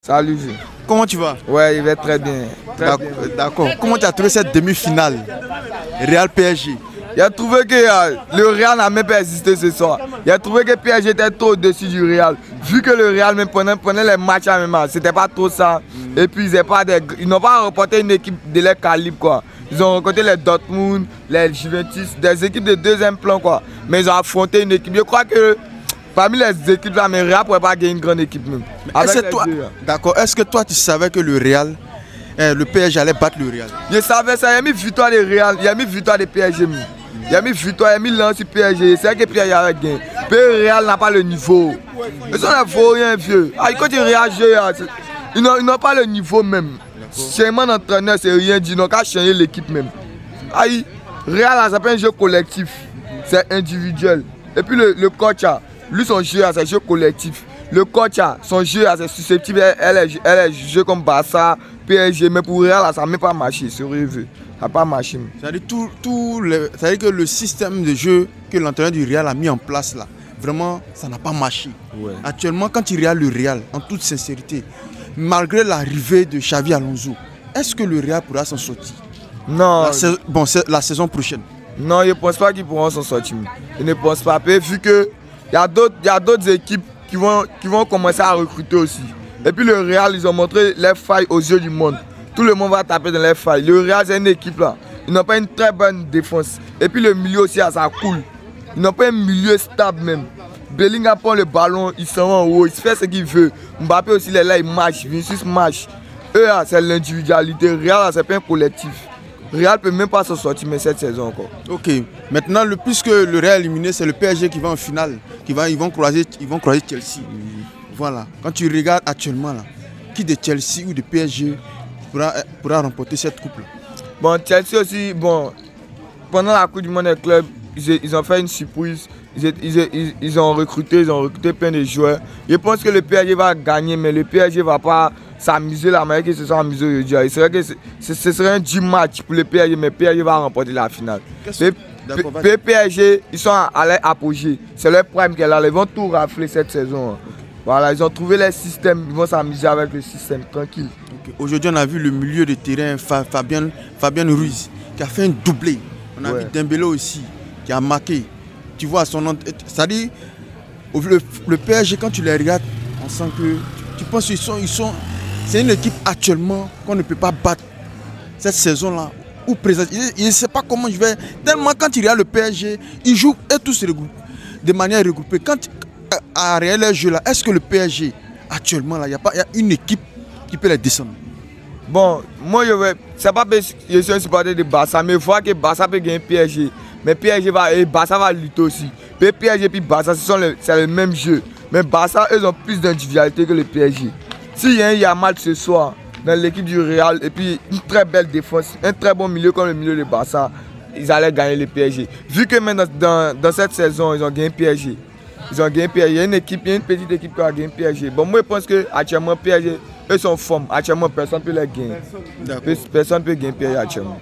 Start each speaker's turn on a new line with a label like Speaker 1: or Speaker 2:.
Speaker 1: Salut.
Speaker 2: Comment tu vas?
Speaker 1: Ouais, il va très bien.
Speaker 2: D'accord. Comment tu as trouvé cette demi-finale Real PSG?
Speaker 1: Il a trouvé que le Real n'a même pas existé ce soir. Il a trouvé que PSG était trop au-dessus du Real. Vu que le Real même prenait les matchs à même, c'était pas trop ça. Et puis ils n'ont pas remporté une équipe de leur calibre quoi. Ils ont rencontré les Dortmund, les Juventus, des équipes de deuxième plan quoi. Mais ils ont affronté une équipe. Je crois que parmi les équipes là, mais Real ne pourrait pas gagner une grande équipe même.
Speaker 2: D'accord. Est-ce que toi tu savais que le Real, le PSG allait battre le Real?
Speaker 1: Je savais ça. Il a mis victoire de Real, il a mis victoire de PSG même. Il a mis victoire, il a mis lance sur PSG. C'est vrai que PSG a gagné. Mais le Real n'a pas le niveau. Ils sont des vauriens vieux. Quand ils réagissent, ils n'ont pas le niveau même. Seulement l'entraîneur, c'est rien dit. Ils n'ont qu'à changer l'équipe même. Real, c'est pas un jeu collectif. C'est individuel. Et puis le coach, lui, son jeu, c'est un jeu collectif. Le coach, son jeu, c'est susceptible. Elle est jugée comme Barça, PSG. Mais pour Real, ça n'a même pas marché. Sérieux. Ça n'a pas marché.
Speaker 2: C'est-à-dire que le système de jeu que l'entraîneur du Real a mis en place là, vraiment, ça n'a pas marché.
Speaker 1: Ouais.
Speaker 2: Actuellement, quand il regarde le Real, en toute sincérité, malgré l'arrivée de Xavi Alonso, est-ce que le Real pourra s'en sortir?
Speaker 1: Non.
Speaker 2: La saison prochaine.
Speaker 1: Non, je ne pense pas qu'ils pourront s'en sortir. Je ne pense pas. Vu qu'il y a d'autres équipes qui vont commencer à recruter aussi. Et puis le Real, ils ont montré les failles aux yeux du monde. Tout le monde va taper dans les failles. Le Real, c'est une équipe là. Ils n'ont pas une très bonne défense. Et puis le milieu aussi, ça coule. Ils n'ont pas un milieu stable même. Bellingham prend le ballon, il s'en va en haut, il se fait ce qu'il veut. Mbappé aussi, il est là, il marche. Vinicius marche. Eux, c'est l'individualité. Real, c'est pas un collectif. Real ne peut même pas s'en sortir mais cette saison encore.
Speaker 2: Ok. Maintenant, puisque le Real est éliminé, c'est le PSG qui va en finale. Ils vont croiser Chelsea. Voilà. Quand tu regardes actuellement, là, qui de Chelsea ou de PSG pourra remporter cette coupe-là?
Speaker 1: Bon, Chelsea aussi, pendant la Coupe du Monde des clubs, ils ont fait une surprise. Ils ont recruté plein de joueurs. Je pense que le PSG va gagner, mais le PSG ne va pas s'amuser la manière qu'ils se sont amusés aujourd'hui. C'est vrai que ce serait un dur match pour le PSG, mais le PSG va remporter la finale. Le PSG, ils sont à leur apogée. C'est leur prime qui est là. Ils vont tout rafler cette saison. Voilà, ils ont trouvé les systèmes, ils vont s'amuser avec le système, tranquille.
Speaker 2: Okay. Aujourd'hui, on a vu le milieu de terrain, Fabien Ruiz, qui a fait un doublé. On a vu Dembélé aussi, qui a marqué. Tu vois son nom. C'est-à-dire, le PSG, quand tu les regardes, on sent que tu penses qu'ils sont. C'est une équipe actuellement qu'on ne peut pas battre cette saison-là. Ou présenter. Je ne sais pas comment je vais. Tellement quand tu regardes le PSG, ils jouent et tous de manière regroupée. Quand à réel jeu là, est-ce que le PSG actuellement là, il y a une équipe qui peut les descendre?
Speaker 1: Bon, moi c'est pas que je suis un supporter de Barça, mais je vois que Barça peut gagner PSG. Mais Barça va lutter aussi. PSG et Barça, c'est le même jeu. Mais Barça, eux ont plus d'individualité que le PSG. S'il y a un match ce soir dans l'équipe du Real et puis une très belle défense, un très bon milieu comme le milieu de Barça, ils allaient gagner le PSG. Vu que maintenant dans cette saison, ils ont gagné PSG. Ils ont gagné PSG. Il y a une petite équipe qui a gagné PSG. Bon, moi je pense que actuellement PSG, eux sont en forme. Actuellement, personne ne peut les gagner. Personne ne peut gagner PSG actuellement.